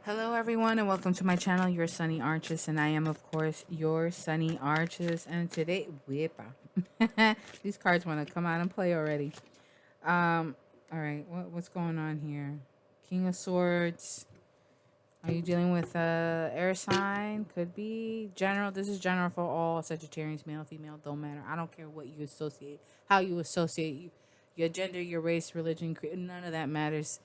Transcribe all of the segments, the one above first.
Hello, everyone, and welcome to my channel, Your Sunny Arches, and I am, of course, Your Sunny Arches. And today, weepa, these cards want to come out and play already. All right, what's going on here? King of Swords. Are you dealing with a air sign? Could be general. This is general for all Sagittarians, male, female, don't matter. I don't care what you associate, how you associate your gender, your race, religion, none of that matters.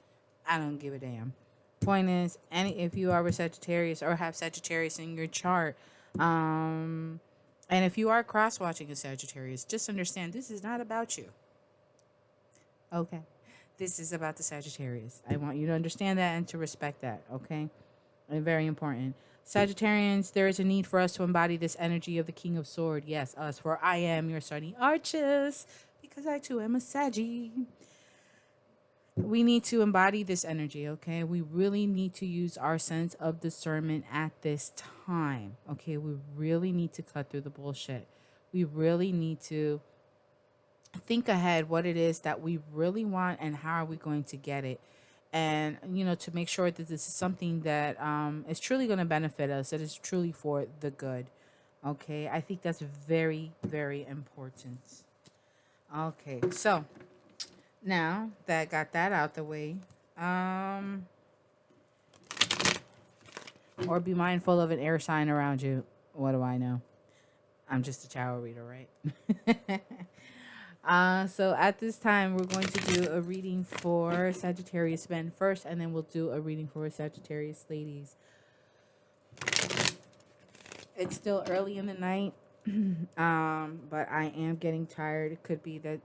I don't give a damn. Point is, if you are a Sagittarius or have Sagittarius in your chart, and if you are cross watching a Sagittarius, just understand this is not about you. Okay, this is about the Sagittarius. I want you to understand that and to respect that. Okay, and very important. Sagittarians, there is a need for us to embody this energy of the King of Sword. Yes, us, for I am your sunny arches, because I too am a Saggy. We need to embody this energy, okay? We really need to use our sense of discernment at this time, okay? We really need to cut through the bullshit. We really need to think ahead what it is that we really want and how are we going to get it. And, to make sure that this is something that is truly going to benefit us, that is truly for the good, okay? I think that's very, very important. Okay, so now that got that out the way, or be mindful of an air sign around you. What do I know? I'm just a tarot reader, right? So at this time, we're going to do a reading for Sagittarius men first, and then we'll do a reading for Sagittarius ladies. It's still early in the night, but I am getting tired. It could be that,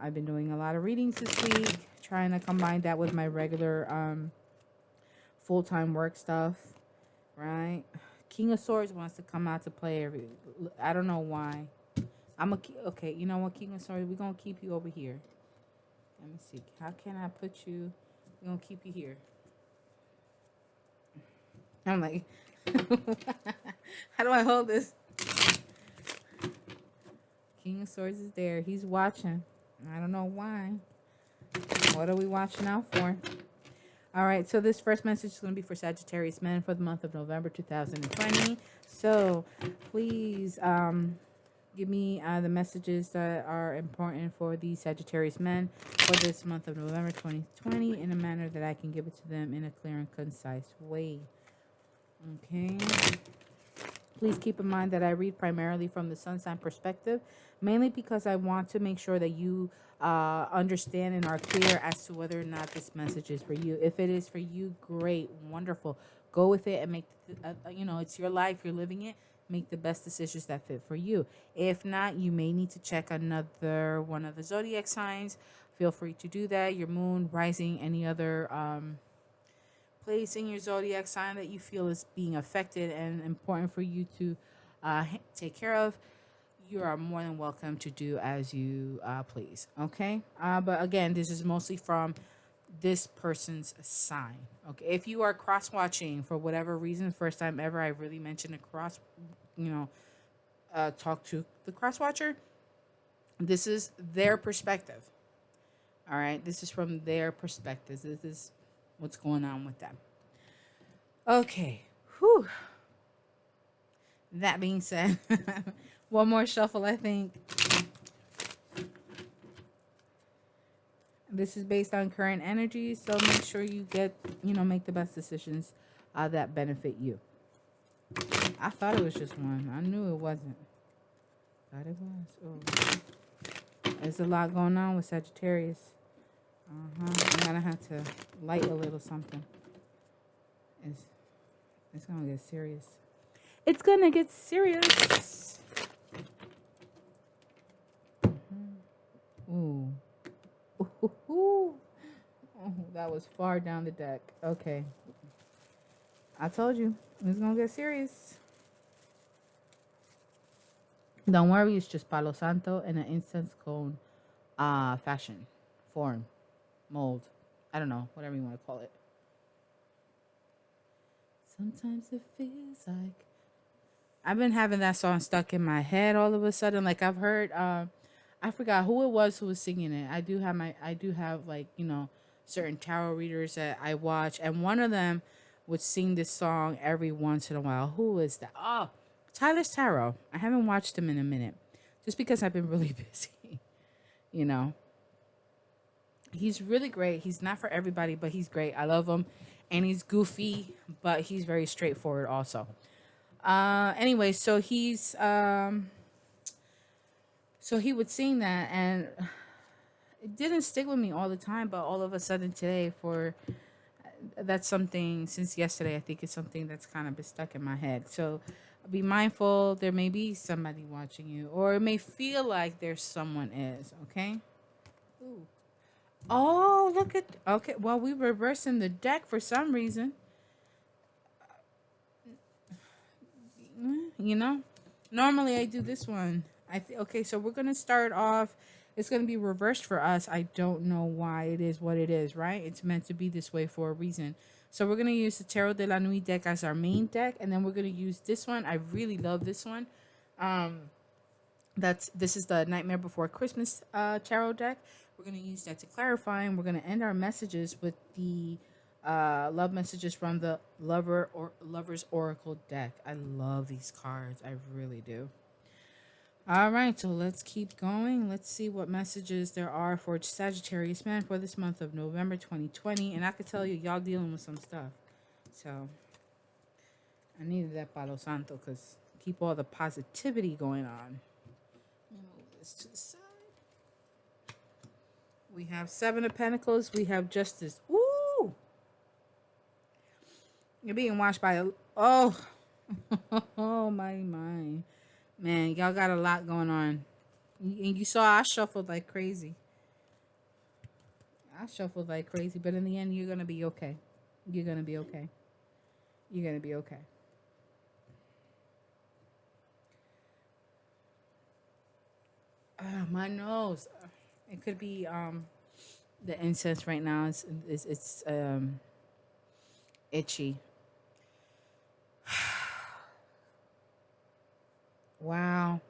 I've been doing a lot of readings this week, trying to combine that with my regular full-time work stuff, right? King of Swords wants to come out to play I don't know why. Okay, you know what, King of Swords, we're going to keep you over here. Let me see. How can I put you? We're going to keep you here. I'm like, how do I hold this? King of Swords is there. He's watching. I don't know why. What are we watching out for? All right, so this first message is going to be for Sagittarius men for the month of November 2020. So please give me the messages that are important for the Sagittarius men for this month of November 2020 in a manner that I can give it to them in a clear and concise way. Okay. Please keep in mind that I read primarily from the sun sign perspective, mainly because I want to make sure that you understand and are clear as to whether or not this message is for you. If it is for you, great, wonderful. Go with it and make, it's your life, you're living it. Make the best decisions that fit for you. If not, you may need to check another one of the zodiac signs. Feel free to do that. Your moon, rising, any other place in your zodiac sign that you feel is being affected and important for you to take care of, you are more than welcome to do as you please. Okay. But again, this is mostly from this person's sign. Okay. If you are cross watching for whatever reason, first time ever, I really mentioned a cross, talk to the cross watcher. This is their perspective. All right. This is from their perspective. This is what's going on with them. Okay. Whew. That being said, one more shuffle, I think. This is based on current energy, so make sure you make the best decisions that benefit you. I thought it was just one. I knew it wasn't. Thought it was. Oh. There's a lot going on with Sagittarius. I'm gonna have to light a little something. It's gonna get serious. It's gonna get serious. Ooh. Ooh. Oh, that was far down the deck. Okay. I told you. It's gonna get serious. Don't worry, it's just Palo Santo and an incense cone fashion, form, mold. I don't know, whatever you want to call it. Sometimes it feels like I've been having that song stuck in my head all of a sudden. Like I've heard I forgot who it was who was singing it. I do have like, certain tarot readers that I watch, and one of them would sing this song every once in a while. Who is that? Oh, Tyler's Tarot. I haven't watched him in a minute, just because I've been really busy. You know, he's really great. He's not for everybody, but he's great. I love him, and he's goofy, but he's very straightforward also. Anyway, so he would sing that, and it didn't stick with me all the time, but all of a sudden today, for that's something since yesterday, I think it's something that's kind of been stuck in my head. So be mindful, there may be somebody watching you, or it may feel like there's someone is, okay? Ooh. Oh, look at, okay, well, we reversing the deck for some reason. You know, normally I do this one. Okay, so we're gonna start off. It's gonna be reversed for us. I don't know why it is what it is. Right? It's meant to be this way for a reason. So we're gonna use the Tarot de la Nuit deck as our main deck, and then we're gonna use this one. I really love this one. This is the Nightmare Before Christmas tarot deck. We're gonna use that to clarify, and we're gonna end our messages with the love messages from the Lover's Oracle deck. I love these cards. I really do. All right, so let's keep going. Let's see what messages there are for Sagittarius man for this month of November 2020. And I could tell you, y'all dealing with some stuff. So I needed that Palo Santo because keep all the positivity going on. Let me move this to the side. We have Seven of Pentacles. We have Justice. Ooh! You're being watched by a... Oh! Oh, my mind. Man, y'all got a lot going on. And you saw I shuffled like crazy. But in the end, you're going to be okay. You're going to be okay. You're going to be okay. My nose. It could be the incense right now. It's itchy. Wow.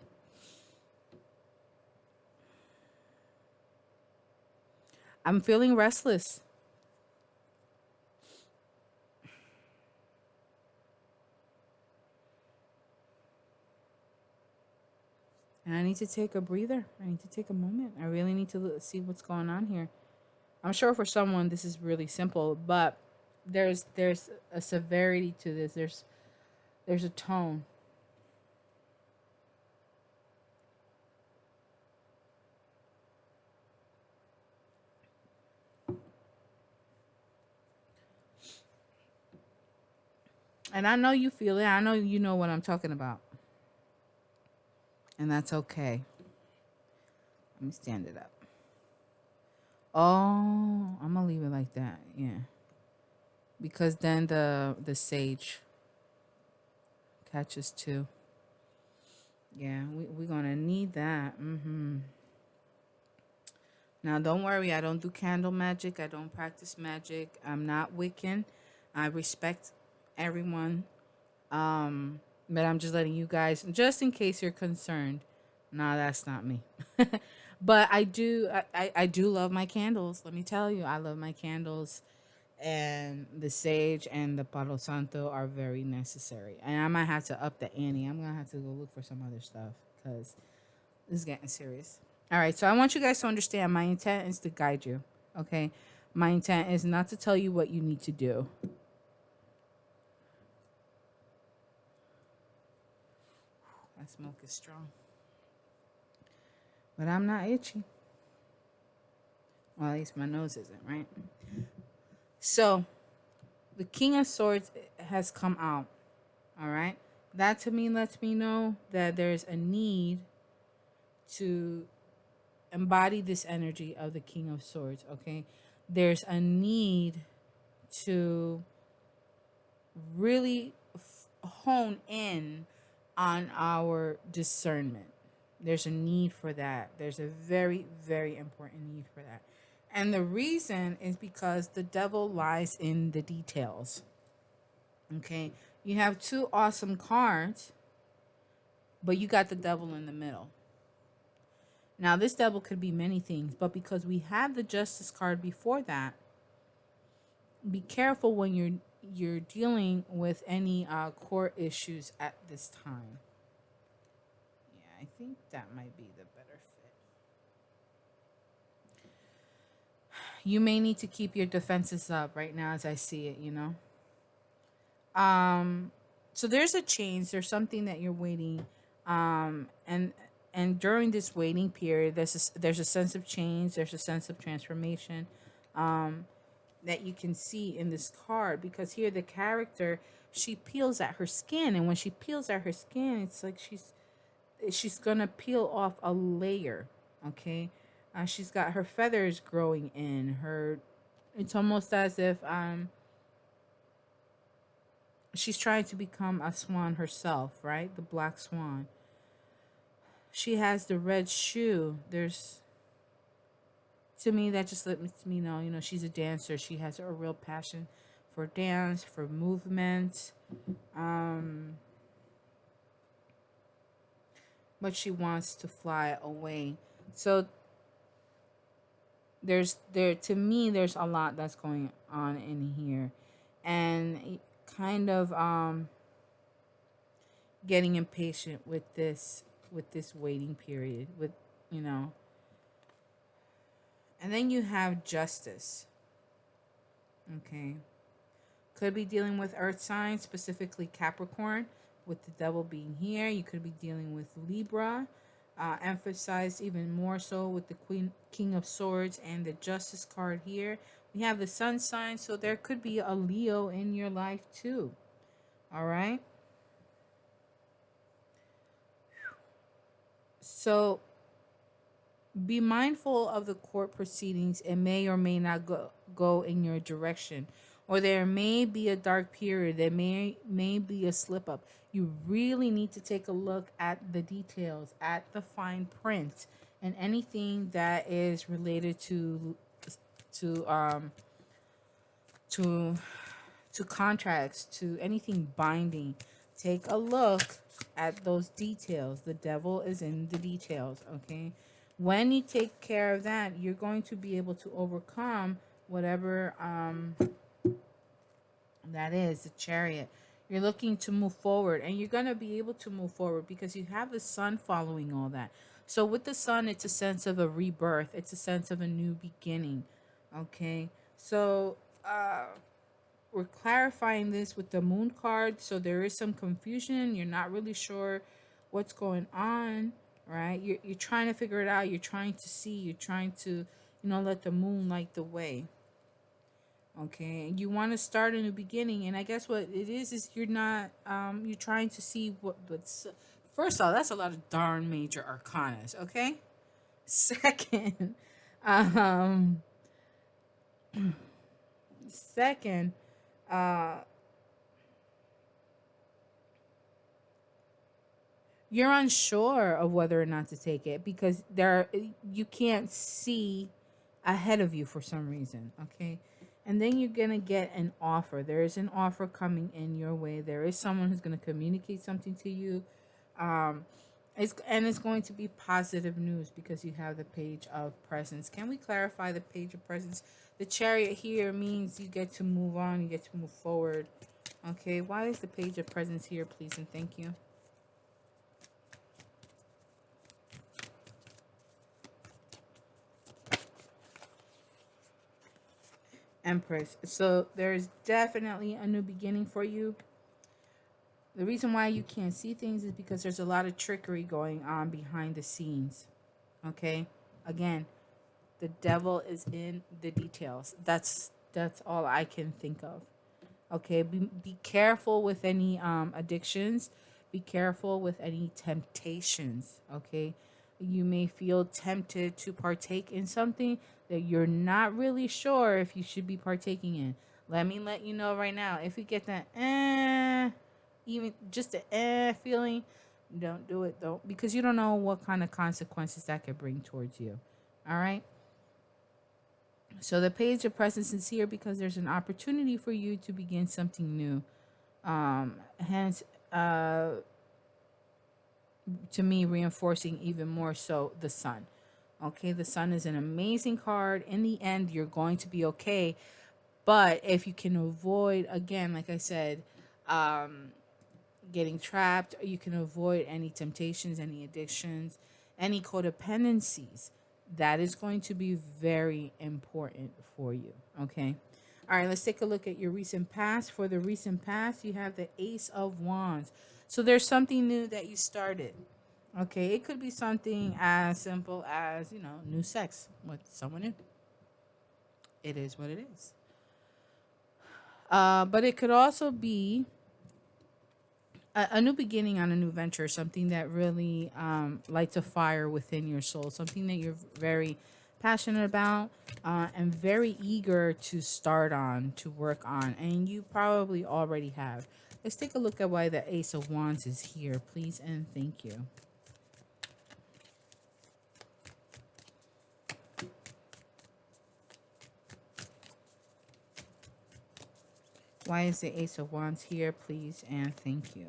I'm feeling restless. And I need to take a breather. I need to take a moment. I really need to see what's going on here. I'm sure for someone this is really simple, but there's a severity to this. There's a tone. And I know you feel it. I know you know what I'm talking about. And that's okay. Let me stand it up. Oh, I'm gonna leave it like that. Yeah. Because then the sage catches too. Yeah, we're gonna need that. Now don't worry, I don't do candle magic. I don't practice magic. I'm not Wiccan. I respect everyone. But I'm just letting you guys, just in case you're concerned. Nah, that's not me. But I do love my candles. Let me tell you, I love my candles. And the sage and the Palo Santo are very necessary. And I might have to up the ante. I'm going to have to go look for some other stuff because this is getting serious. All right, so I want you guys to understand my intent is to guide you, okay? My intent is not to tell you what you need to do. That smoke is strong. But I'm not itchy. Well, at least my nose isn't, right? So, the King of Swords has come out, all right? That to me lets me know that there's a need to embody this energy of the King of Swords, okay? There's a need to really hone in on our discernment. There's a need for that. There's a very, very important need for that. And the reason is because the devil lies in the details. Okay? You have two awesome cards, but you got the devil in the middle. Now, this devil could be many things, but because we have the Justice card before that, be careful when you're dealing with any court issues at this time. Yeah, I think that might be the better fit. You may need to keep your defenses up right now as I see it, you know. Um so there's a change, there's something that you're waiting, and during this waiting period there's a sense of change, there's a sense of transformation um that you can see in this card, because here the character, she peels at her skin, and when she peels at her skin, it's like she's gonna peel off a layer. Okay, she's got her feathers growing in her. It's almost as if she's trying to become a swan herself, right? The black swan. She has the red shoe. There's, to me, that just lets me know, you know, she's a dancer. She has a real passion for dance, for movement. Um, but she wants to fly away. So there to me there's a lot that's going on in here, and kind of getting impatient with this waiting period, with, you know. And then you have justice. Okay, could be dealing with earth signs, specifically Capricorn, with the devil being here. You could be dealing with Libra, emphasized even more so with the King of Swords and the Justice card here. We have the Sun sign, so there could be a Leo in your life too. All right. So be mindful of the court proceedings. It may or may not go in your direction, or there may be a dark period. There may be a slip up. You really need to take a look at the details, at the fine print, and anything that is related to um to to contracts, to anything binding. Take a look at those details. The devil is in the details, okay? When you take care of that, you're going to be able to overcome whatever that is, the Chariot. You're looking to move forward, and you're going to be able to move forward because you have the sun following all that. So with the sun, it's a sense of a rebirth. It's a sense of a new beginning. Okay? So we're clarifying this with the moon card, so there is some confusion. You're not really sure what's going on, right? You're trying to figure it out. You're trying to see. You're trying to, let the moon light the way. Okay, and you want to start a new beginning, and I guess what it is you're not you're trying to see what's first of all, that's a lot of darn major arcanas. Okay, second, um second, uh you're unsure of whether or not to take it because you can't see ahead of you for some reason. Okay, and then you're gonna get an offer. There is an offer coming in your way. There is someone who's gonna communicate something to you. um it's going to be positive news because you have the Page of Presents. Can we clarify the Page of Presents? The Chariot here means you get to move on, you get to move forward. Okay, why is the Page of Presents here, please and thank you? Empress. So there's definitely a new beginning for you. The reason why you can't see things is because there's a lot of trickery going on behind the scenes. Okay? Again, the devil is in the details. That's all I can think of. Okay? Be careful with any addictions. Be careful with any temptations, okay? You may feel tempted to partake in something that you're not really sure if you should be partaking in. Let me let you know right now. If you get that even just a feeling, don't do it though, because you don't know what kind of consequences that could bring towards you. All right. So the Page of Presence is here because there's an opportunity for you to begin something new. Hence, to me, reinforcing even more so the sun. Okay, the sun is an amazing card. In the end, you're going to be okay. But if you can avoid, again, like I said, um, getting trapped, you can avoid any temptations, any addictions, any codependencies. That is going to be very important for you. Okay. All right, let's take a look at your recent past. For the recent past, you have the Ace of Wands. So there's something new that you started. Okay, it could be something as simple as, new sex with someone new. It is what it is. But it could also be a new beginning on a new venture, something that really lights a fire within your soul, something that you're very passionate about and very eager to start on, to work on, and you probably already have. Let's take a look at why the Ace of Wands is here, please and thank you. Why is the Ace of Wands here, please and thank you.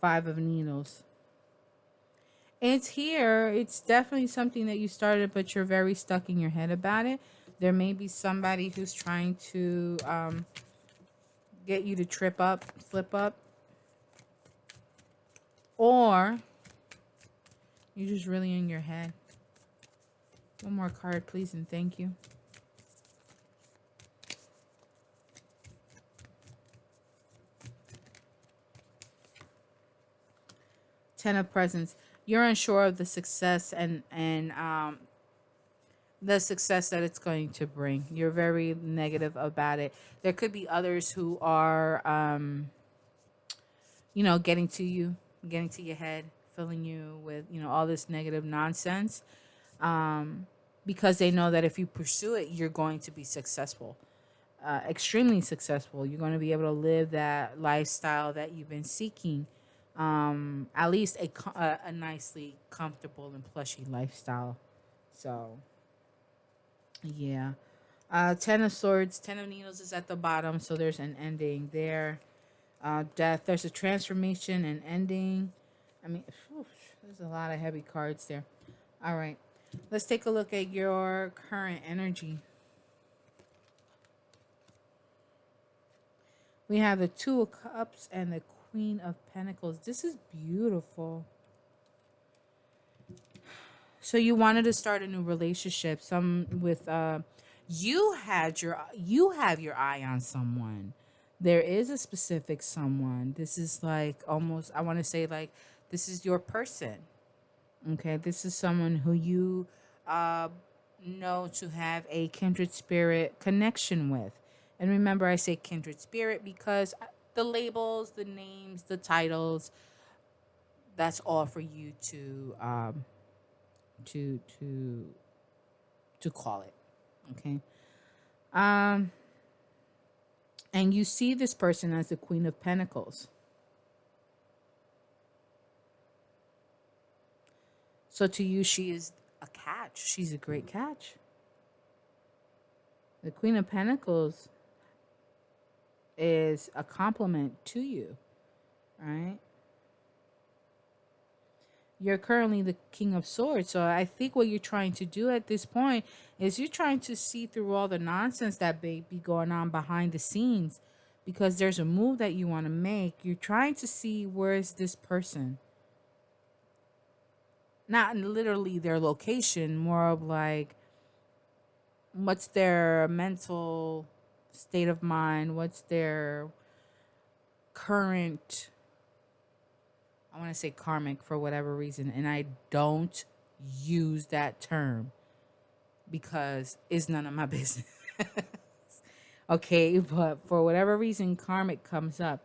Five of Needles. It's here. It's definitely something that you started, but you're very stuck in your head about it. There may be somebody who's trying to get you to trip up, slip up, or you're just really in your head. One more card, please, and thank you. Ten of Presents. You're unsure of the success and the success that it's going to bring. You're very negative about it. There could be others who are, getting to you, getting to your head, filling you with, all this negative nonsense. Because they know that if you pursue it, you're going to be successful, extremely successful. You're going to be able to live that lifestyle that you've been seeking, at least a nicely comfortable and plushy lifestyle. So, yeah. Ten of Swords, Ten of Needles is at the bottom, so there's an ending there. Death, there's a transformation and ending. I mean, there's a lot of heavy cards there. All right. Let's take a look at your current energy. We have the Two of Cups and the Queen of Pentacles. This is beautiful. So you wanted to start a new relationship. Some with you have your eye on someone. There is a specific someone. This is like almost, I want to say, like, this is your person. Okay, this is someone who you know to have a kindred spirit connection with. And remember, I say kindred spirit because the labels, the names, the titles, that's all for you to to to to call it. Okay. Um, and you see this person as the Queen of Pentacles. So to you, she is a catch. She's a great catch. The Queen of Pentacles is a compliment to you, right? You're currently the King of Swords. So I think what you're trying to do at this point is you're trying to see through all the nonsense that may be going on behind the scenes because there's a move that you want to make. You're trying to see where is this person. Not literally their location, more of like what's their mental state of mind, what's their current, I want to say karmic for whatever reason, and I don't use that term because it's none of my business. Okay, but for whatever reason karmic comes up.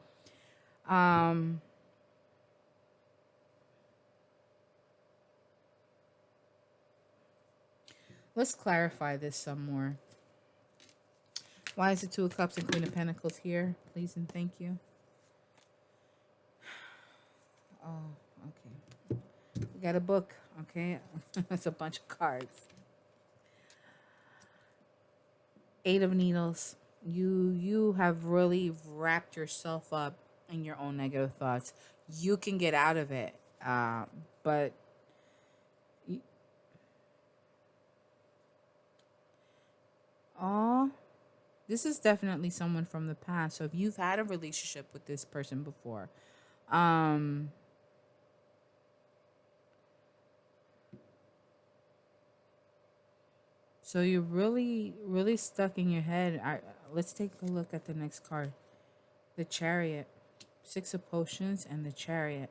Let's clarify this some more. Why is the Two of Cups and Queen of Pentacles here? Please and thank you. Oh, okay. We got a book, okay? It's a bunch of cards. Eight of Needles. You have really wrapped yourself up in your own negative thoughts. You can get out of it, but This is definitely someone from the past. So if you've had a relationship with this person before, um, so you're really, really stuck in your head. Let's take a look at the next card. The Chariot. Six of Potions and the Chariot.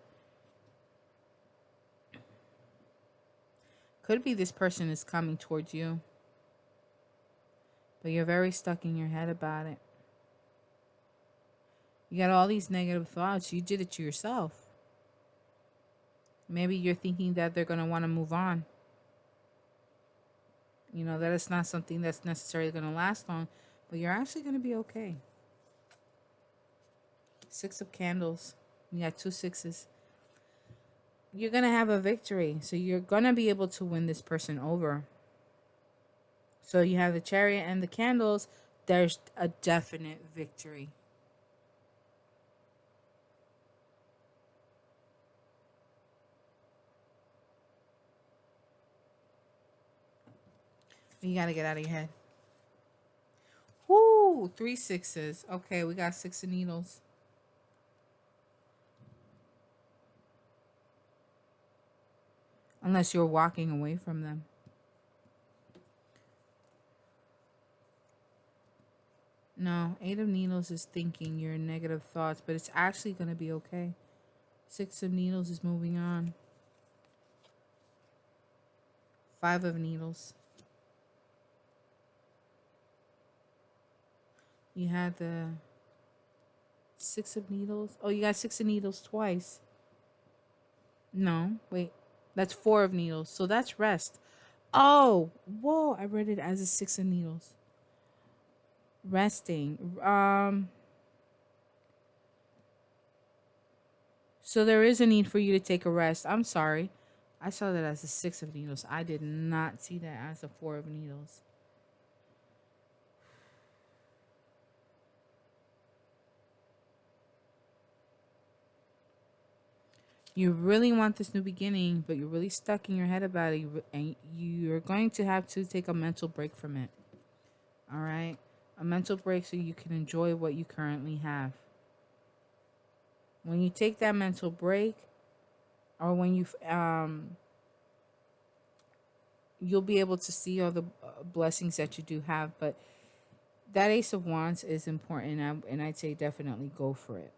Could be this person is coming towards you, but you're very stuck in your head about it. You got all these negative thoughts. You did it to yourself. Maybe you're thinking that they're going to want to move on. You know, that it's not something that's necessarily going to last long, but you're actually going to be okay. Six of Candles. You got two sixes. You're going to have a victory. So you're going to be able to win this person over. So you have the Chariot and the Candles. There's a definite victory. You got to get out of your head. Woo! Three sixes. Okay, we got Six of Needles. Unless you're walking away from them. No, Eight of Needles is thinking your negative thoughts, but it's actually going to be okay. Six of Needles is moving on. Five of Needles. You had the Six of Needles. Oh, you got Six of Needles twice. No, wait. That's Four of Needles. So that's rest. Oh, whoa. I read it as a Six of Needles. Resting. So there is a need for you to take a rest. I'm sorry. I saw that as a Six of Needles. I did not see that as a Four of Needles. You really want this new beginning, but you're really stuck in your head about it, and you're going to have to take a mental break from it. All right? A mental break so you can enjoy what you currently have. When you take that mental break, or when you'll be able to see all the blessings that you do have, but that Ace of Wands is important, and I'd say definitely go for it.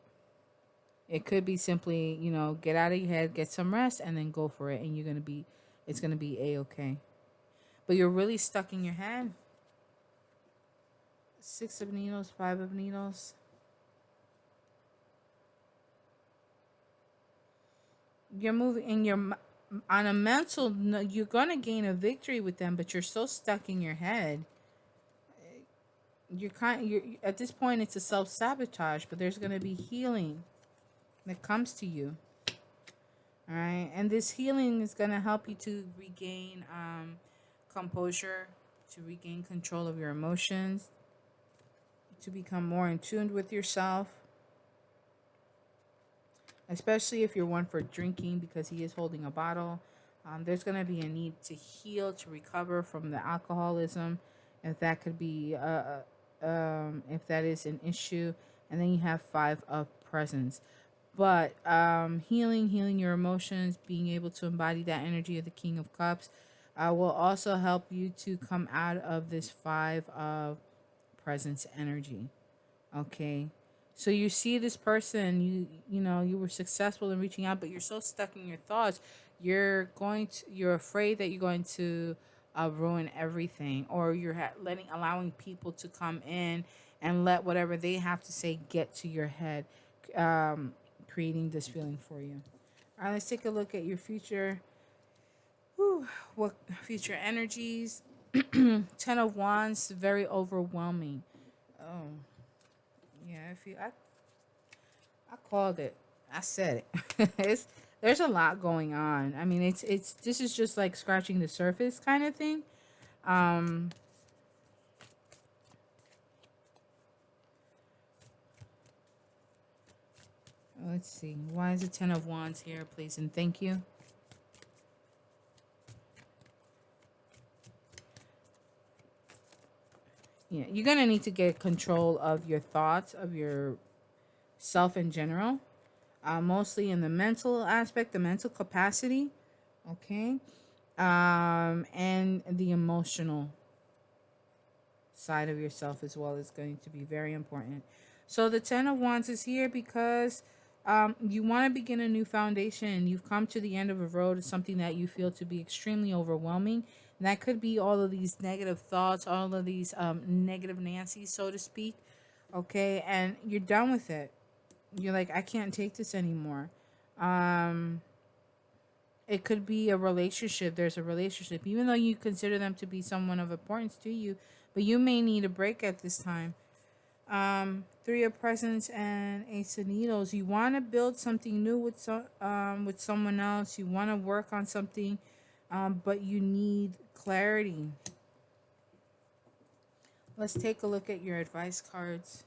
It could be simply, get out of your head, get some rest, and then go for it, and it's gonna be a-okay. But you're really stuck in your head. Six of Needles, Five of Needles. You're moving, and you're on a mental. You're gonna gain a victory with them, but you're so stuck in your head. You're at this point. It's a self-sabotage, but there's gonna be healing that comes to you. All right, and this healing is going to help you to regain composure, to regain control of your emotions, to become more in tune with yourself, especially if you're one for drinking, because he is holding a bottle. There's going to be a need to heal, to recover from the alcoholism, if that could be if that is an issue. And then you have Five of Presents. But healing your emotions, being able to embody that energy of the King of Cups will also help you to come out of this Five of Presents energy. Okay. So you see this person, you were successful in reaching out, but you're so stuck in your thoughts. You're afraid that you're going to ruin everything, or you're allowing people to come in and let whatever they have to say get to your head. Creating this feeling for you. All right, let's take a look at your future. What future energies? Ten of Wands, very overwhelming. Oh, yeah. I called it. I said it. There's a lot going on. I mean, this is just like scratching the surface kind of thing. Let's see. Why is the Ten of Wands here, please? And thank you. Yeah, you're gonna need to get control of your thoughts, of your self in general, mostly in the mental aspect, the mental capacity, okay, and the emotional side of yourself as well is going to be very important. So the Ten of Wands is here because you want to begin a new foundation. You've come to the end of a road of something that you feel to be extremely overwhelming. And that could be all of these negative thoughts, all of these negative Nancy's, so to speak. Okay, and you're done with it. You're like, I can't take this anymore. Um, it could be a relationship. There's a relationship, even though you consider them to be someone of importance to you, but you may need a break at this time. Three of Presents and Ace of Needles. You want to build something new with someone else. You want to work on something, but you need clarity. Let's take a look at your advice cards.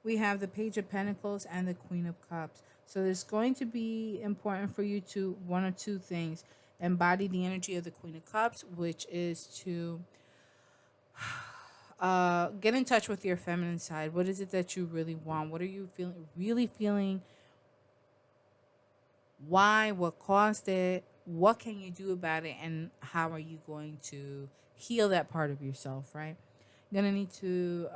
We have the Page of Pentacles and the Queen of Cups. So it's going to be important for you to one or two things. Embody the energy of the Queen of Cups, which is to get in touch with your feminine side. What is it that you really want? What are you feeling? Why? What caused it? What can you do about it? And how are you going to heal that part of yourself, right? You're going to need to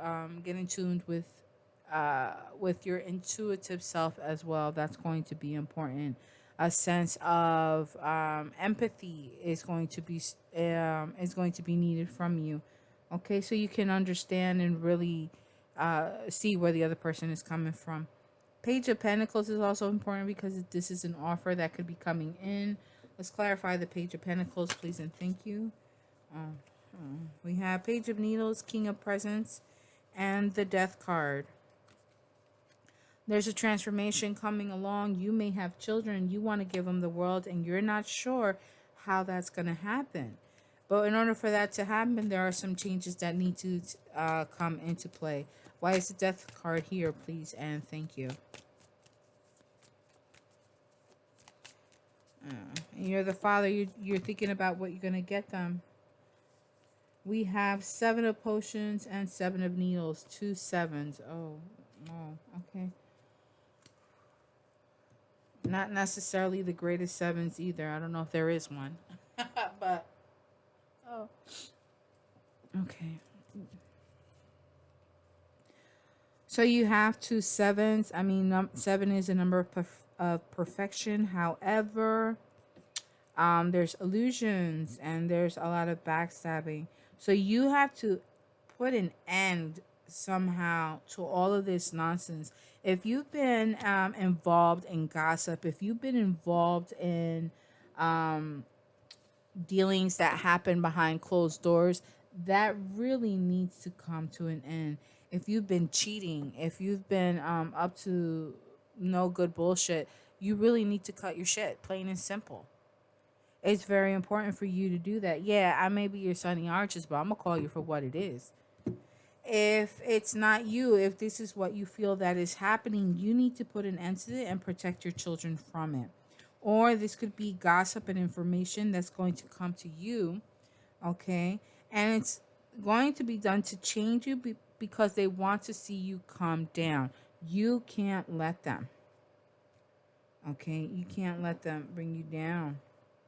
get in tune with your intuitive self as well. That's going to be important. A sense of empathy is going to be needed from you. Okay, so you can understand and really see where the other person is coming from. Page of Pentacles is also important because this is an offer that could be coming in. Let's clarify the Page of Pentacles, please, and thank you. We have Page of Needles, King of Presents, and the Death card. There's a transformation coming along. You may have children. You want to give them the world, and you're not sure how that's going to happen. But in order for that to happen, there are some changes that need to come into play. Why is the Death card here, please, and thank you. You're the father. You're thinking about what you're going to get them. We have 7 of Potions and 7 of Needles. 2 sevens. Oh, okay. Not necessarily the greatest sevens either. I don't know if there is one. But, oh. Okay. So you have 2 sevens. I mean, 7 is a number of perfection. However, there's illusions and there's a lot of backstabbing. So you have to put an end somehow to all of this nonsense. If you've been involved in gossip, if you've been involved in dealings that happen behind closed doors, that really needs to come to an end. If you've been cheating, if you've been up to no good bullshit, you really need to cut your shit, plain and simple. It's very important for you to do that. Yeah, I may be your sunny arches, but I'm going to call you for what it is. If it's not you, if this is what you feel that is happening, you need to put an end to it and protect your children from it. Or this could be gossip and information that's going to come to you, okay? And it's going to be done to change you because they want to see you calm down. You can't let them, okay? You can't let them bring you down.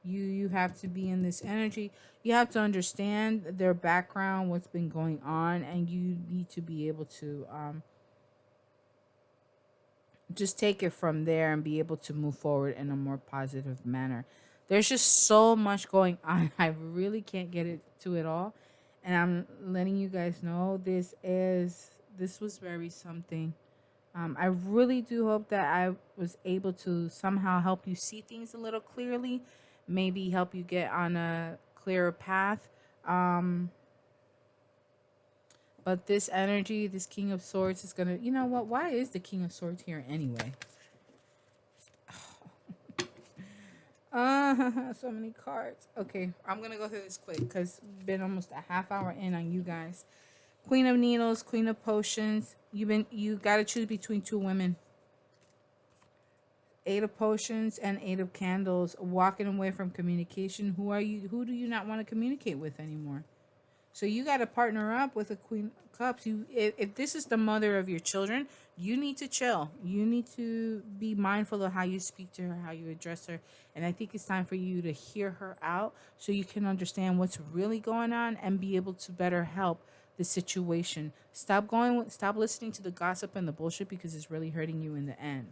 You have to be in this energy. You have to understand their background, what's been going on, and you need to be able to just take it from there and be able to move forward in a more positive manner. There's just so much going on. I really can't get to it all. And I'm letting you guys know this was very something. I really do hope that I was able to somehow help you see things a little clearly. Maybe help you get on a clearer path. But this energy, this King of Swords is going to... You know what? Why is the King of Swords here anyway? So many cards. Okay, I'm going to go through this quick because it's been almost a half hour in on you guys. Queen of Needles, Queen of Potions. You got to choose between 2 women. 8 of Potions and 8 of Candles. Walking away from communication. Who do you not want to communicate with anymore? So you got to partner up with a Queen of Cups. If this is the mother of your children, you need to chill. You need to be mindful of how you speak to her, how you address her. And I think it's time for you to hear her out so you can understand what's really going on and be able to better help the situation. Stop listening to the gossip and the bullshit because it's really hurting you in the end.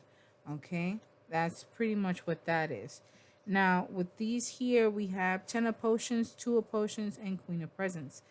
Okay? That's pretty much what that is. Now, with these here, we have 10 of Potions, 2 of Potions, and Queen of Presents.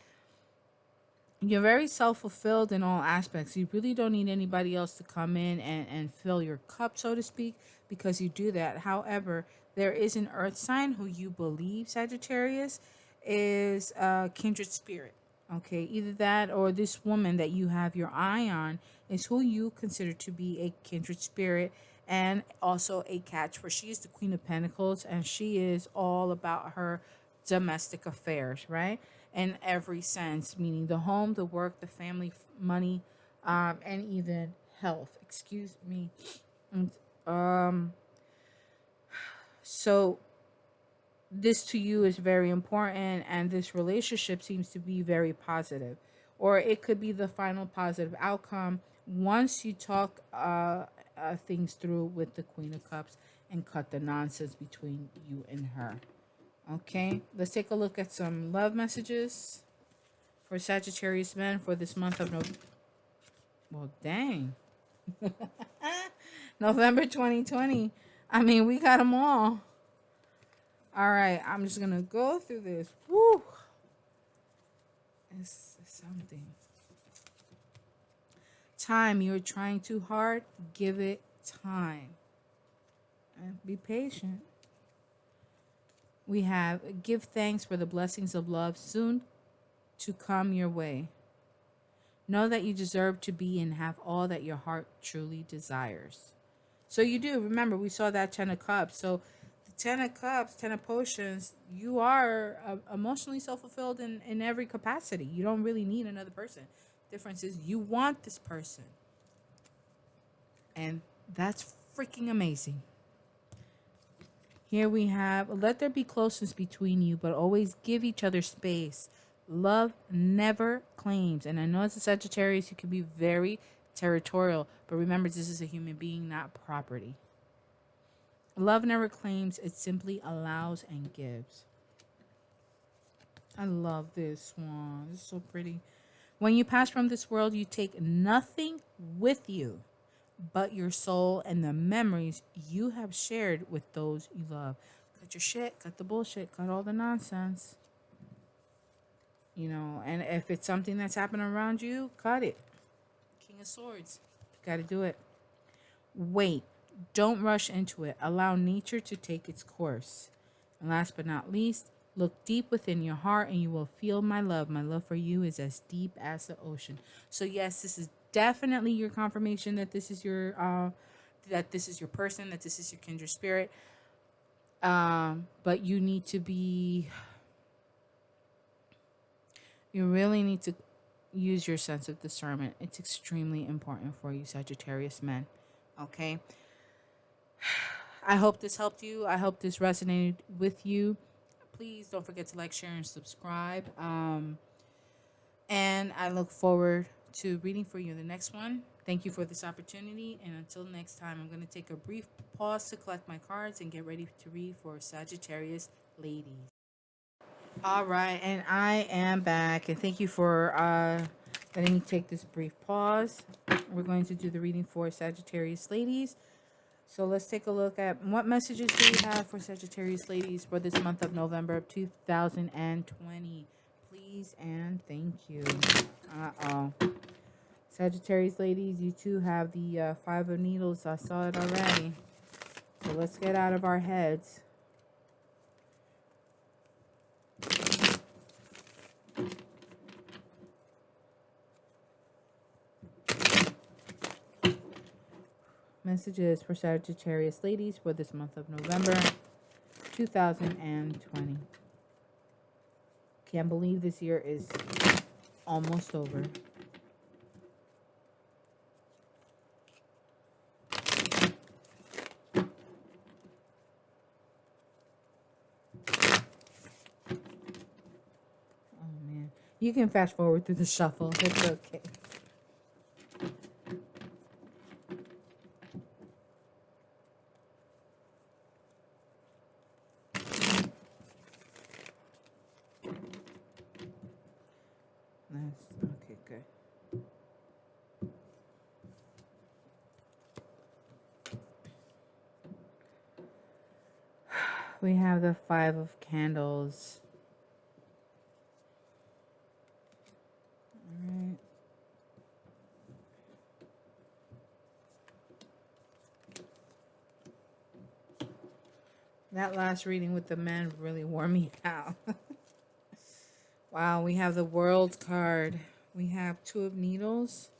You're very self-fulfilled in all aspects. You really don't need anybody else to come in and fill your cup, so to speak, because you do that. However, there is an earth sign who you believe, Sagittarius, is a kindred spirit. Okay, either that or this woman that you have your eye on is who you consider to be a kindred spirit and also a catch, for she is the Queen of Pentacles and she is all about her domestic affairs, right? In every sense, meaning the home, the work, the family, money, and even health. Excuse me. And, so this to you is very important, and this relationship seems to be very positive, or it could be the final positive outcome once you talk things through with the Queen of Cups and cut the nonsense between you and her. Okay, let's take a look at some love messages for Sagittarius men for this month of November. Well, dang. November 2020. I mean, we got them all. All right, I'm just going to go through this. Woo. It's something. Time. You're trying too hard. Give it time. And be patient. We have give thanks for the blessings of love soon to come your way. Know that you deserve to be and have all that your heart truly desires. So you do. Remember, we saw that 10 of Cups. So the 10 of Cups, 10 of Potions, you are emotionally self-fulfilled in every capacity. You don't really need another person. Difference is you want this person. And that's freaking amazing. Here we have, let there be closeness between you, but always give each other space. Love never claims. And I know as a Sagittarius, you can be very territorial, but remember, this is a human being, not property. Love never claims. It simply allows and gives. I love this one. It's so pretty. When you pass from this world, you take nothing with you but your soul and the memories you have shared with those you love. Cut your shit, cut the bullshit, cut all the nonsense. You know, and if it's something that's happening around you, cut it. King of Swords. You gotta do it. Wait. Don't rush into it. Allow nature to take its course. And last but not least, look deep within your heart and you will feel my love. My love for you is as deep as the ocean. So yes, this is definitely your confirmation that this is your person, that this is your kindred spirit. But you need to be, you really need to use your sense of discernment. It's extremely important for you, Sagittarius men. Okay. I hope this helped you. I hope this resonated with you. Please don't forget to like, share, and subscribe. And I look forward to reading for you in the next one. Thank you for this opportunity. And until next time, I'm going to take a brief pause to collect my cards and get ready to read for Sagittarius ladies. All right. And I am back. And thank you for letting me take this brief pause. We're going to do the reading for Sagittarius ladies. So let's take a look at what messages do we have for Sagittarius ladies for this month of November of 2020. Please and thank you. Sagittarius ladies, you too have the 5 of Needles. I saw it already. So let's get out of our heads. Messages for Sagittarius ladies for this month of November 2020. Can't believe this year is almost over. Oh man. You can fast forward through the shuffle. It's okay. Nice. Okay, good. We have the Five of Candles. All right. That last reading with the men really wore me out. Wow, we have the World card. We have Two of Needles.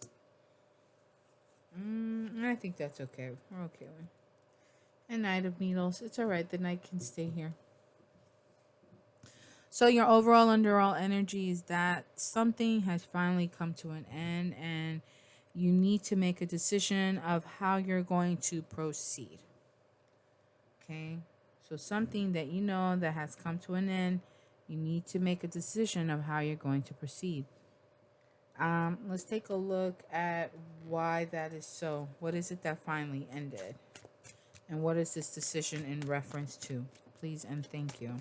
I think that's okay. We're okay with it. And Knight of Needles. It's all right. The Knight can stay here. So your overall underall energy is that something has finally come to an end and you need to make a decision of how you're going to proceed. Okay? So something that you know that has come to an end, you need to make a decision of how you're going to proceed. Let's take a look at why that is so. What is it that finally ended? And what is this decision in reference to? Please and thank you.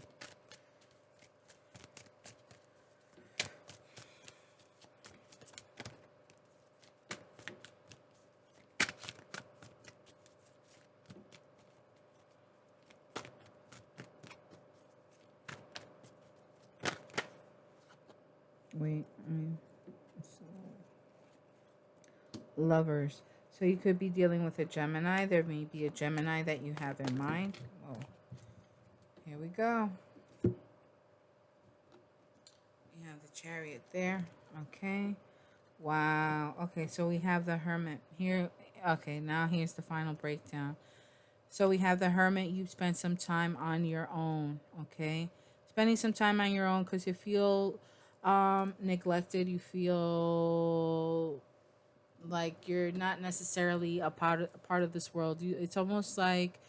Wait. Lovers. So you could be dealing with a Gemini. There may be a Gemini that you have in mind. Oh, here we go. We have the Chariot there. Okay. Wow. Okay, so we have the Hermit here. Okay, now here's the final breakdown. So we have the Hermit. You've spent some time on your own. Okay. Spending some time on your own because you feel neglected. You feel like you're not necessarily a part of this world. It's almost like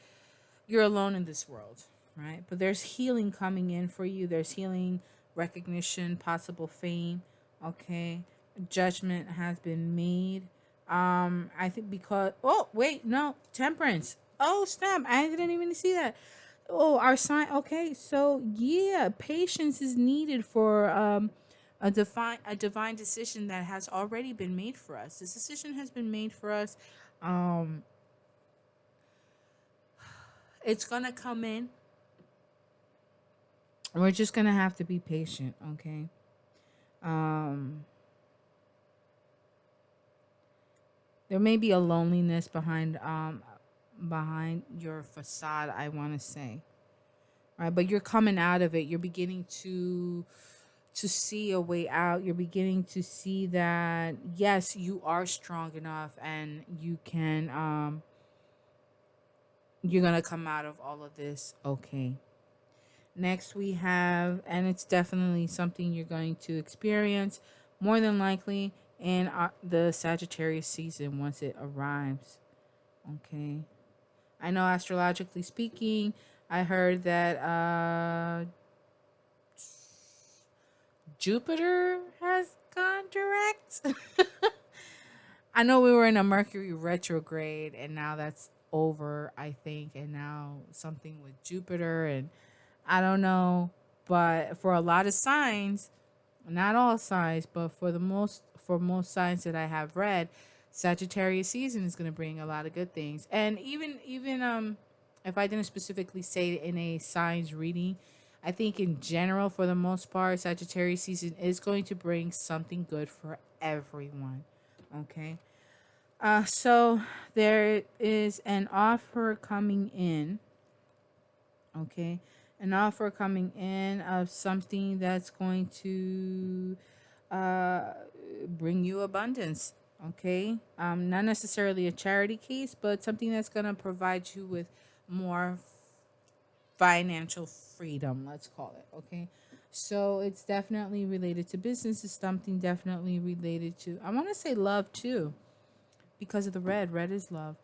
you're alone in this world, right? But there's healing coming in for you. There's healing, recognition, possible fame. Okay, judgment has been made. I think because Temperance. Oh snap! I didn't even see that. Oh, our sign. Okay, so yeah, patience is needed for a divine decision that has already been made for us. This decision has been made for us. Um, it's gonna come in. We're just gonna have to be patient, okay? Um, there may be a loneliness behind your facade. I want to say, right? But you're coming out of it. You're beginning to see a way out. You're beginning to see that yes, you are strong enough, and you can. You're gonna come out of all of this, okay? Next, we have, and it's definitely something you're going to experience more than likely in the Sagittarius season once it arrives. Okay. I know astrologically speaking, I heard that Jupiter has gone direct. I know we were in a Mercury retrograde and now that's over, I think, and now something with Jupiter and I don't know, but for a lot of signs, not all signs, but for most signs that I have read, Sagittarius season is going to bring a lot of good things. And even if I didn't specifically say it in a signs reading, I think in general for the most part Sagittarius season is going to bring something good for everyone. Okay? So there is an offer coming in. Okay, an offer coming in of something that's going to uh, bring you abundance. Okay, not necessarily a charity case, but something that's going to provide you with more financial freedom. Let's call it. Okay, so it's definitely related to business. It's something definitely related to. I want to say love too, because of the red. Red is love.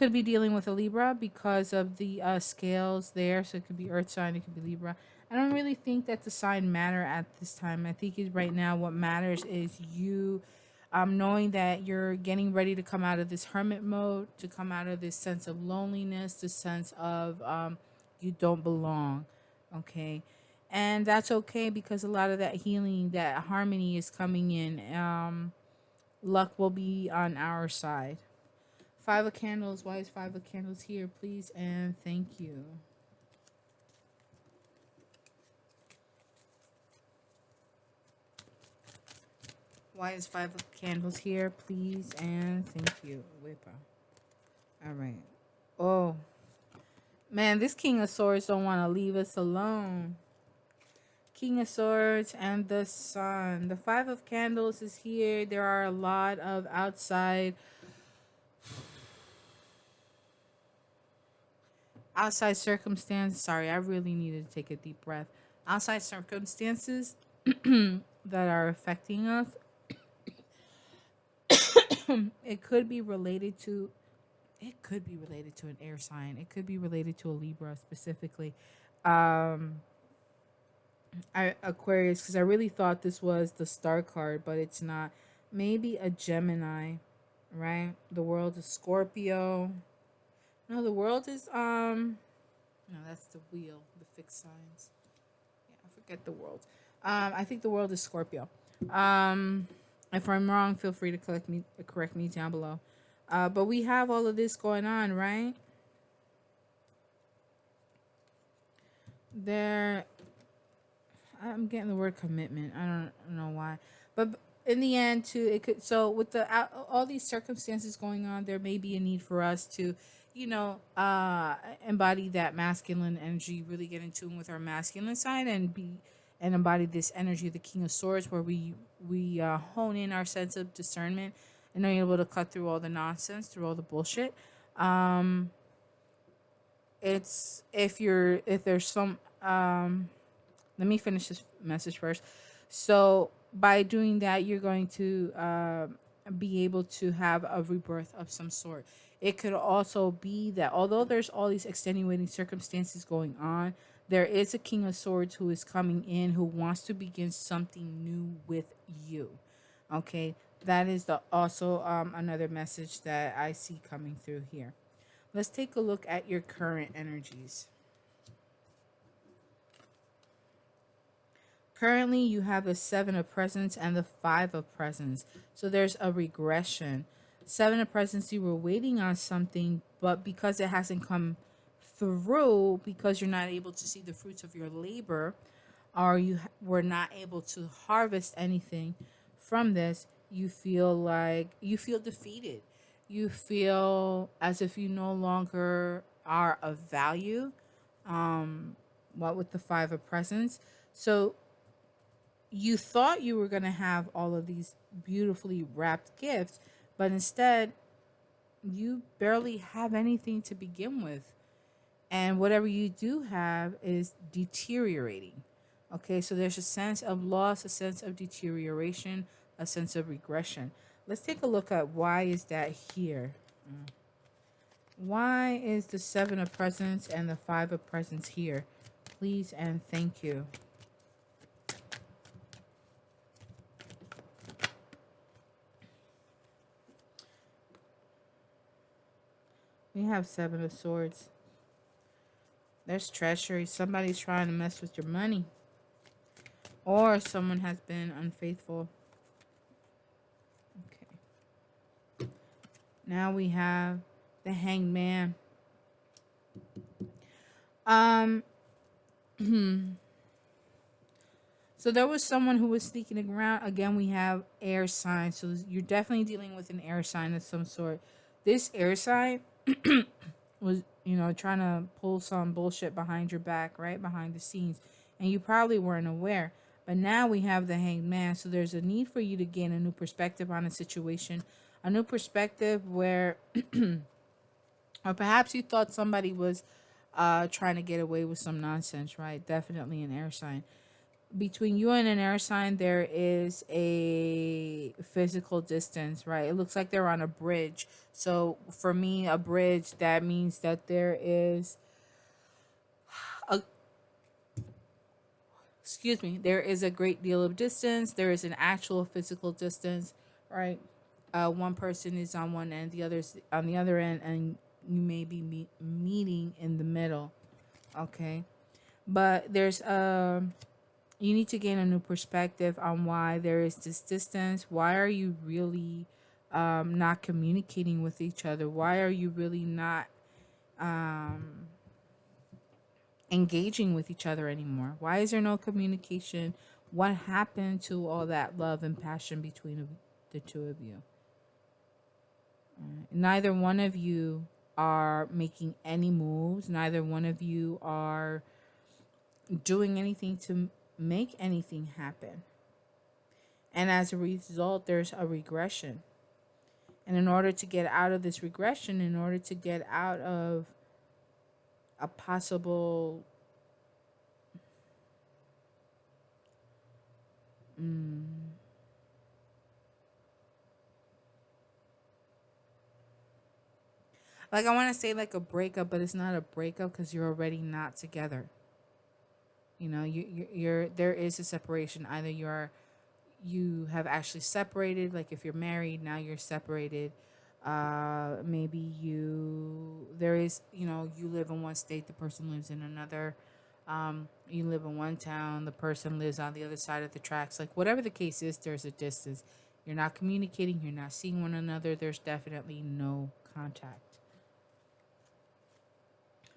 could be dealing with a Libra because of the scales there. So it could be Earth sign, it could be Libra. I don't really think that the sign matter at this time. I think right now what matters is you knowing that you're getting ready to come out of this hermit mode, to come out of this sense of loneliness, this sense of you don't belong. Okay. And that's okay because a lot of that healing, that harmony is coming in. Luck will be on our side. Five of Candles. Why is Five of Candles here, please? And thank you. Why is Five of Candles here, please? And thank you. Whipper. All right. Oh, man, this King of Swords don't want to leave us alone. King of Swords and the Sun. The Five of Candles is here. There are a lot of outside circumstances. Sorry, I really needed to take a deep breath. Outside circumstances that are affecting us. It could be related to an air sign. It could be related to a Libra specifically. Aquarius, because I really thought this was the star card, but it's not. Maybe a Gemini, right? The world is Scorpio. No, the world is no, that's the wheel, the fixed signs. Yeah, I forget the world. I think the world is Scorpio. If I'm wrong, feel free to correct me down below. But we have all of this going on, right? I'm getting the word commitment. I don't know why, but in the end, too, it could. So with all these circumstances going on, there may be a need for us to, embody that masculine energy, really get in tune with our masculine side, and embody this energy of the King of Swords, where we hone in our sense of discernment and are able to cut through all the nonsense, through all the bullshit. It's if there's some let me finish this message first. So by doing that, you're going to be able to have a rebirth of some sort. It could also be that although there's all these extenuating circumstances going on, there is a King of Swords who is coming in, who wants to begin something new with you. Okay, that is also another message that I see coming through here. Let's take a look at your current energies. Currently, you have the Seven of Presents and the Five of Presents. So there's a regression. Seven of Presents, you were waiting on something, but because it hasn't come through, because you're not able to see the fruits of your labor, or you were not able to harvest anything from this, you feel defeated. You feel as if you no longer are of value. What with the Five of Presents. So you thought you were going to have all of these beautifully wrapped gifts, but instead you barely have anything to begin with. And whatever you do have is deteriorating. Okay, so there's a sense of loss, a sense of deterioration, a sense of regression. Let's take a look at why is that here. Why is the Seven of Presents and the Five of Presents here? Please and thank you. We have Seven of Swords. There's treachery. Somebody's trying to mess with your money. Or someone has been unfaithful. Okay. Now we have the Hanged Man. So there was someone who was sneaking around. Again, we have air sign. So you're definitely dealing with an air sign of some sort. This air sign was, trying to pull some bullshit behind your back, right? Behind the scenes. And you probably weren't aware. But now we have the Hanged Man. So there's a need for you to gain a new perspective on a situation. A new perspective where, or perhaps you thought somebody was trying to get away with some nonsense, right? Definitely an air sign. between you and an air sign, there is a physical distance, right? It looks like they're on a bridge. So for me, a bridge, that means that there is a, excuse me, there is a great deal of distance. There is an actual physical distance, right? One person is on one end, the other's on the other end, and you may be meeting in the middle. Okay, but there's you need to gain a new perspective on why there is this distance. Why are you really not communicating with each other? Why are you really not um, engaging with each other anymore? Why is there no communication? What happened to all that love and passion between the two of you? Neither one of you are making any moves. Neither one of you are doing anything to make anything happen. And as a result, there's a regression. And in order to get out of this regression, in order to get out of a possible like, I want to say like a breakup, but it's not a breakup because you're already not together. You know, you're there is a separation. Either you have actually separated, like if you're married, now you're separated. Maybe there is, you live in one state, the person lives in another. You live in one town, the person lives on the other side of the tracks. Like, whatever the case is, there's a distance. You're not communicating, you're not seeing one another, there's definitely no contact.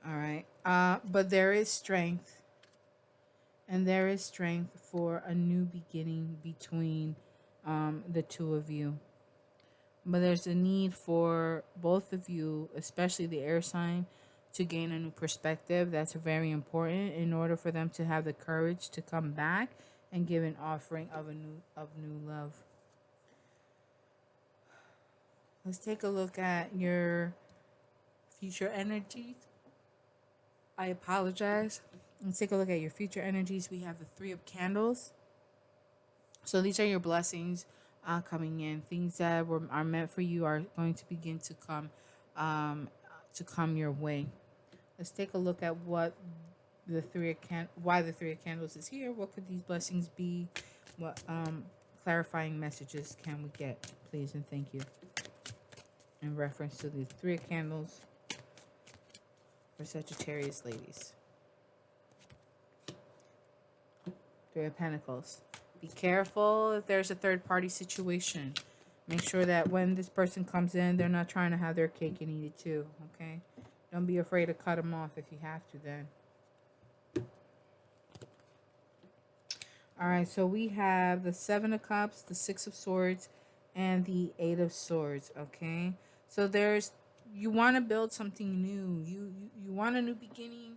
All right. But there is strength, and there is strength for a new beginning between the two of you. But there's a need for both of you, especially the air sign, to gain a new perspective. That's very important in order for them to have the courage to come back and give an offering of new love. Let's take a look at your future energies. I apologize. Let's take a look at your future energies. We have the Three of Candles. So these are your blessings coming in. Things that are meant for you are going to begin to come your way. Let's take a look at what why the Three of Candles is here. What could these blessings be? What clarifying messages can we get, please and thank you, in reference to the Three of Candles for Sagittarius ladies. Three of Pentacles. Be careful if there's a third party situation. Make sure that when this person comes in, they're not trying to have their cake and eat it too, okay? Don't be afraid to cut them off if you have to then. All right, so we have the Seven of Cups, the Six of Swords, and the Eight of Swords, okay? So you want to build something new. You want a new beginning.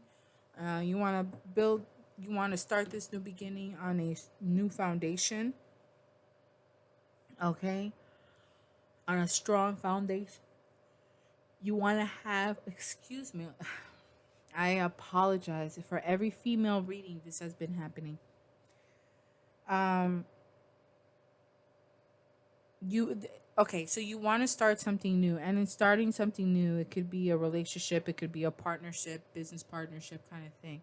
You want to start this new beginning on a new foundation, okay? On a strong foundation. You want to have, excuse me, I apologize. For every female reading, this has been happening. So you want to start something new, and in starting something new, it could be a relationship, it could be a partnership, business partnership kind of thing,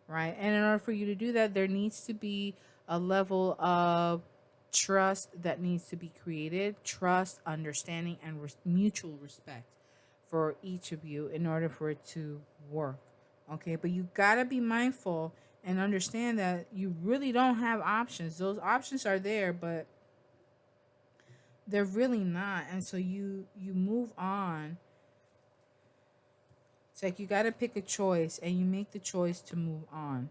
right? And in order for you to do that, there needs to be a level of trust that needs to be created. Trust, understanding, and mutual respect for each of you in order for it to work, okay? But you gotta be mindful and understand that you really don't have options. Those options are there, but they're really not. And so you move on. It's like you got to pick a choice, and you make the choice to move on,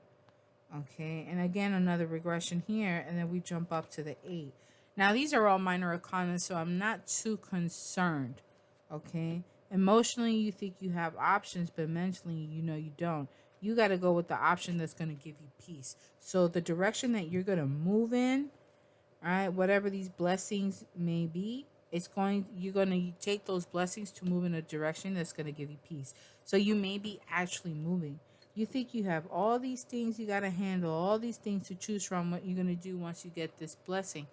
okay? And again, another regression here, and then we jump up to the 8. Now these are all minor arcana, so I'm not too concerned, okay? Emotionally, you think you have options, but mentally, you don't. You got to go with the option that's going to give you peace. So the direction that you're going to move in, all right, whatever these blessings may be, you're going to take those blessings to move in a direction that's going to give you peace. So you may be actually moving. You think you have all these things you got to handle, all these things to choose from, what you're going to do once you get this blessing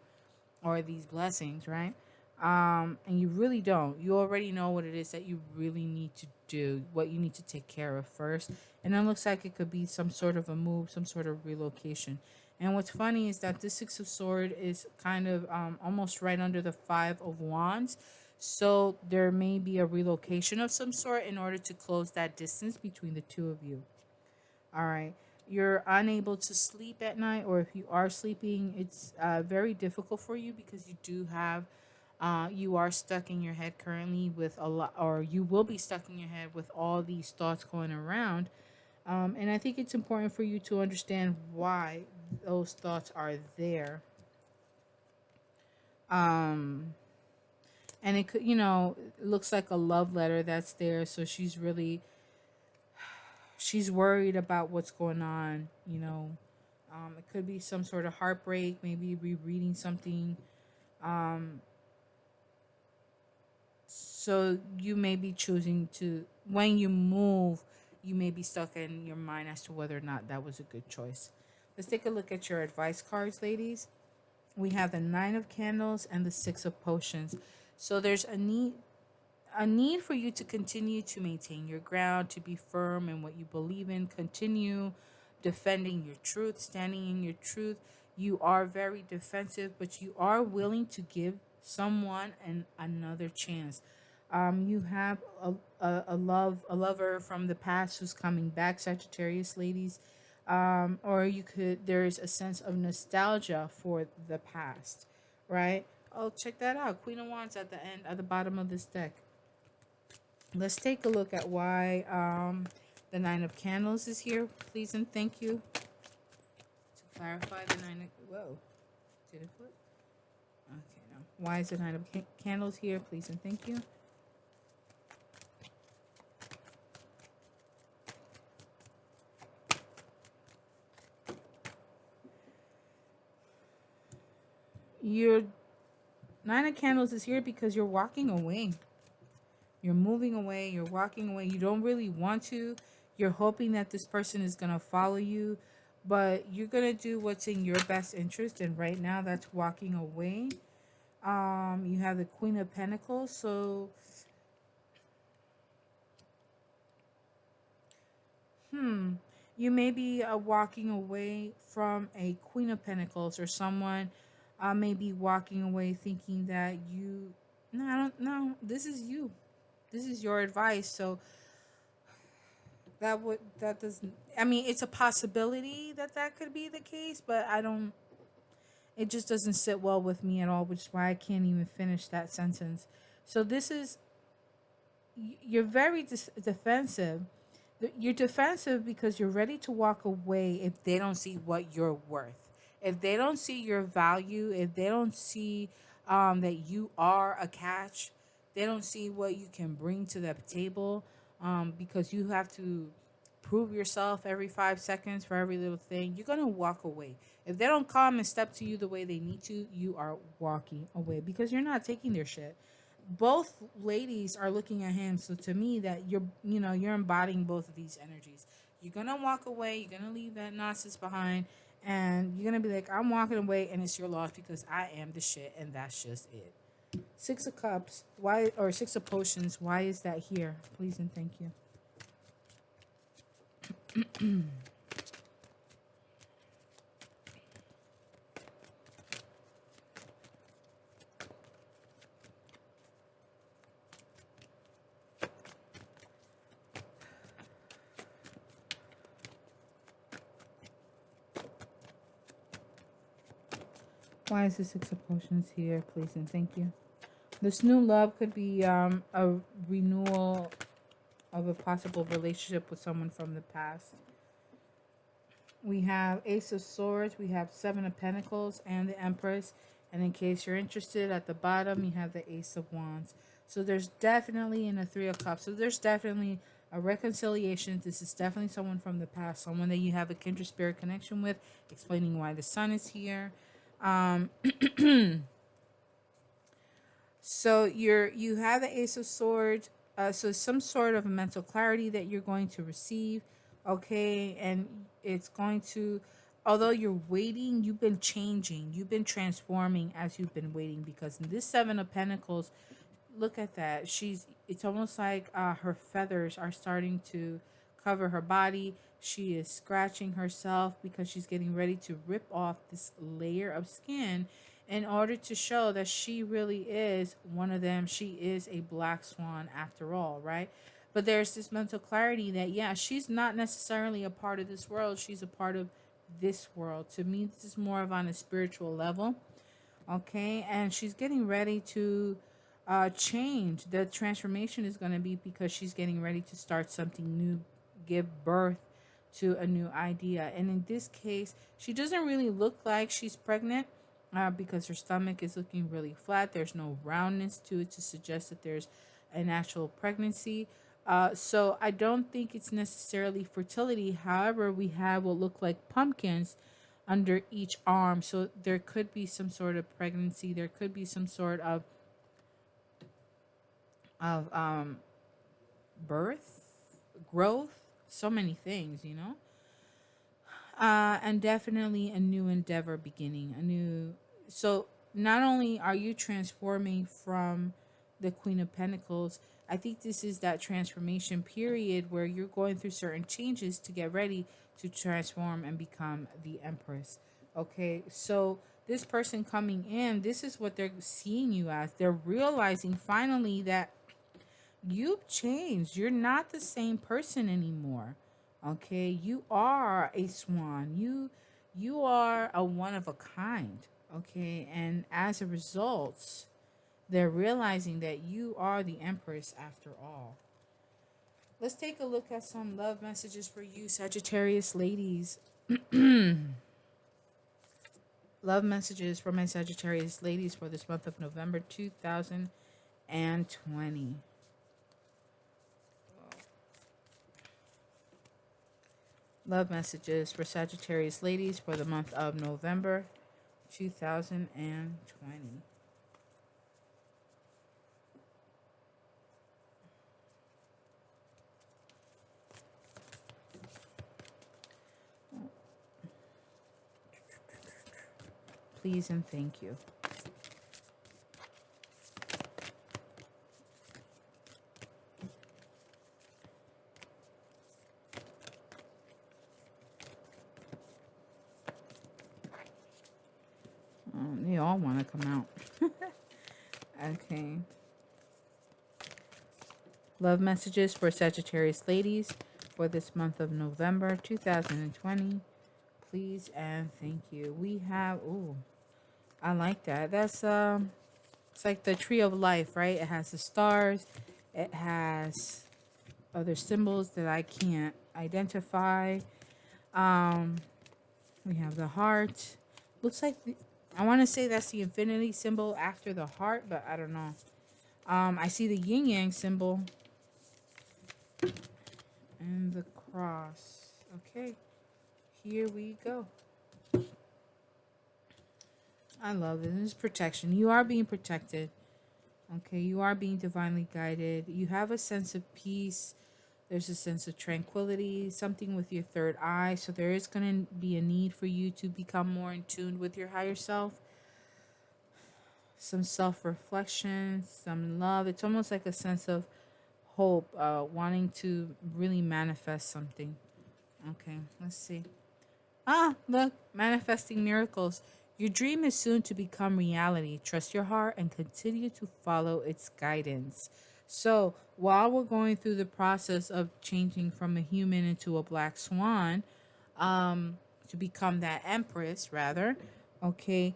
or these blessings, right? And you really don't. You already know what it is that you really need to do, what you need to take care of first. And it looks like it could be some sort of a move, some sort of relocation. And what's funny is that this Six of Sword is kind of almost right under the Five of Wands. So there may be a relocation of some sort in order to close that distance between the two of you. All right. You're unable to sleep at night, or if you are sleeping, it's very difficult for you because you do have, you are stuck in your head currently with a lot, or you will be stuck in your head with all these thoughts going around. And I think it's important for you to understand why those thoughts are there. Um, and it could, it looks like a love letter that's there. So she's worried about what's going on. It could be some sort of heartbreak, maybe rereading something. Um, so you may be choosing to, when you move, you may be stuck in your mind as to whether or not that was a good choice. Let's take a look at your advice cards, ladies. We have the Nine of Candles and the Six of Potions. So there's a need for you to continue to maintain your ground, to be firm in what you believe in, continue defending your truth, standing in your truth. You are very defensive, but you are willing to give someone another chance. You have a lover from the past who's coming back, Sagittarius ladies. Or there's a sense of nostalgia for the past, right? Oh, check that out. Queen of Wands at the bottom of this deck. Let's take a look at why the Nine of Candles is here, please and thank you. To clarify the Nine of... Whoa. Did it flip? Okay, no. Why is the Nine of Candles here, please and thank you. Your Nine of Candles is here because you're walking away. You're moving away. You're walking away. You don't really want to. You're hoping that this person is going to follow you, but you're going to do what's in your best interest. And right now, that's walking away. You have the Queen of Pentacles. So, you may be walking away from a Queen of Pentacles, or someone may be walking away thinking that you, no, I don't know. This is you. This is your advice. So, that doesn't, I mean, it's a possibility that that could be the case, but I don't, it just doesn't sit well with me at all, which is why I can't even finish that sentence. So this is, you're very defensive. You're defensive because you're ready to walk away if they don't see what you're worth, if they don't see your value, if they don't see that you are a catch, they don't see what you can bring to the table, because you have to prove yourself every 5 seconds for every little thing. You're gonna walk away if they don't come and step to you the way they need to. You are walking away because you're not taking their shit. Both ladies are looking at him, so to me that you're embodying both of these energies. You're gonna walk away, you're gonna leave that nonsense behind, and you're gonna be like, I'm walking away and it's your loss because I am the shit, and that's just it. Six of Cups, why, or Six of Potions, why is that here, please and thank you. Why is the Six of Potions here, please and thank you. This new love could be a renewal of a possible relationship with someone from the past. We have Ace of Swords, we have Seven of Pentacles, and the Empress. And in case you're interested, at the bottom, you have the Ace of Wands. So there's definitely, in a Three of Cups, so there's definitely a reconciliation. This is definitely someone from the past, someone that you have a kindred spirit connection with, explaining why the sun is here. So you have the Ace of Swords. So some sort of a mental clarity that you're going to receive. Okay, and it's going to, although you're waiting, you've been changing, you've been transforming as you've been waiting, because in this Seven of Pentacles, look at that. It's almost like her feathers are starting to cover her body. She is scratching herself because she's getting ready to rip off this layer of skin in order to show that she really is one of them. She is a black swan after all, right? But there's this mental clarity that, yeah, she's not necessarily a part of this world. She's a part of this world. To me, this is more of on a spiritual level. Okay, and she's getting ready to change. The transformation is going to be because she's getting ready to start something new, give birth to a new idea. And in this case, she doesn't really look like she's pregnant because her stomach is looking really flat. There's no roundness to it to suggest that there's an actual pregnancy. So I don't think it's necessarily fertility. However, we have what look like pumpkins under each arm. So there could be some sort of pregnancy. There could be some sort of birth, growth, so many things, you know. And definitely a new endeavor beginning, a new. So not only are you transforming from the Queen of Pentacles, I think this is that transformation period where you're going through certain changes to get ready to transform and become the Empress. Okay, so this person coming in, this is what they're seeing you as. They're realizing finally that you've changed. You're not the same person anymore. Okay, you are a swan. You are a one of a kind. Okay, and as a result, they're realizing that you are the Empress after all. Let's take a look at some love messages for you, Sagittarius ladies. Love messages for my Sagittarius ladies for this month of November 2020. Love messages for Sagittarius ladies for the month of November 2020. Please and thank you. They all want to come out. Okay. Love messages for Sagittarius ladies for this month of November 2020. Please and thank you. We have, ooh, I like that. That's it's like the tree of life, right? It has the stars. It has other symbols that I can't identify. We have the heart. Looks like I want to say that's the infinity symbol after the heart, but I don't know. I see the yin yang symbol and the cross. Okay, here we go. I love it. This is protection. You are being protected. Okay, you are being divinely guided. You have a sense of peace. There's a sense of tranquility, something with your third eye. So there is going to be a need for you to become more in tune with your higher self. Some self-reflection, some love. It's almost like a sense of hope, wanting to really manifest something. Okay, let's see. Ah, look, manifesting miracles. Your dream is soon to become reality. Trust your heart and continue to follow its guidance. So, while we're going through the process of changing from a human into a black swan, to become that empress, rather, okay,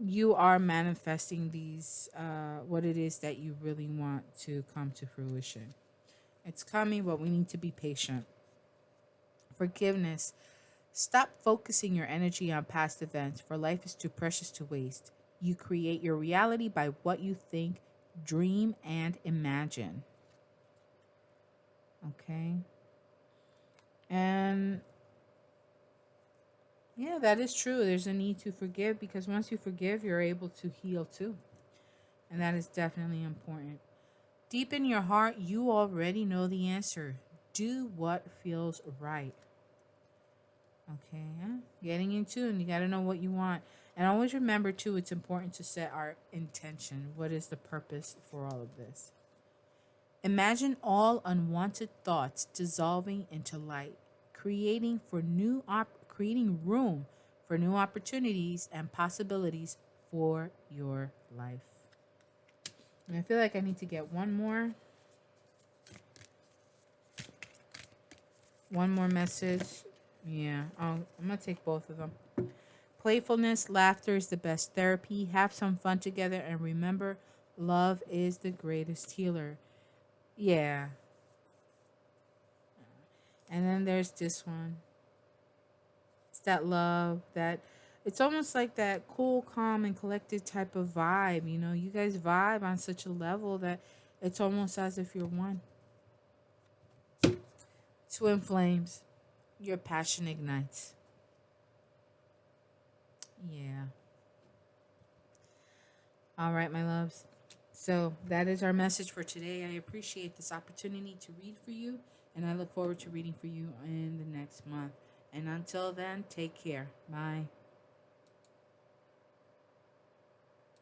you are manifesting these, what it is that you really want to come to fruition. It's coming, but we need to be patient. Forgiveness. Stop focusing your energy on past events, for life is too precious to waste. You create your reality by what you think, dream, and imagine. Okay? And yeah, that is true. There's a need to forgive, because once you forgive, you're able to heal too. And that is definitely important. Deep in your heart, you already know the answer. Do what feels right. Okay, huh? Getting in tune. You got to know what you want. And always remember, too, it's important to set our intention. What is the purpose for all of this? Imagine all unwanted thoughts dissolving into light, creating room for new opportunities and possibilities for your life. And I feel like I need to get one more message. Yeah, I'm gonna take both of them. Playfulness, laughter is the best therapy. Have some fun together, and remember, love is the greatest healer. Yeah. And then there's this one. It's that love, that it's almost like that cool, calm, and collected type of vibe. You know, you guys vibe on such a level that it's almost as if you're one. Twin flames, your passion ignites. Yeah. All right, my loves. So that is our message for today. I appreciate this opportunity to read for you, and I look forward to reading for you in the next month. And until then, take care. Bye.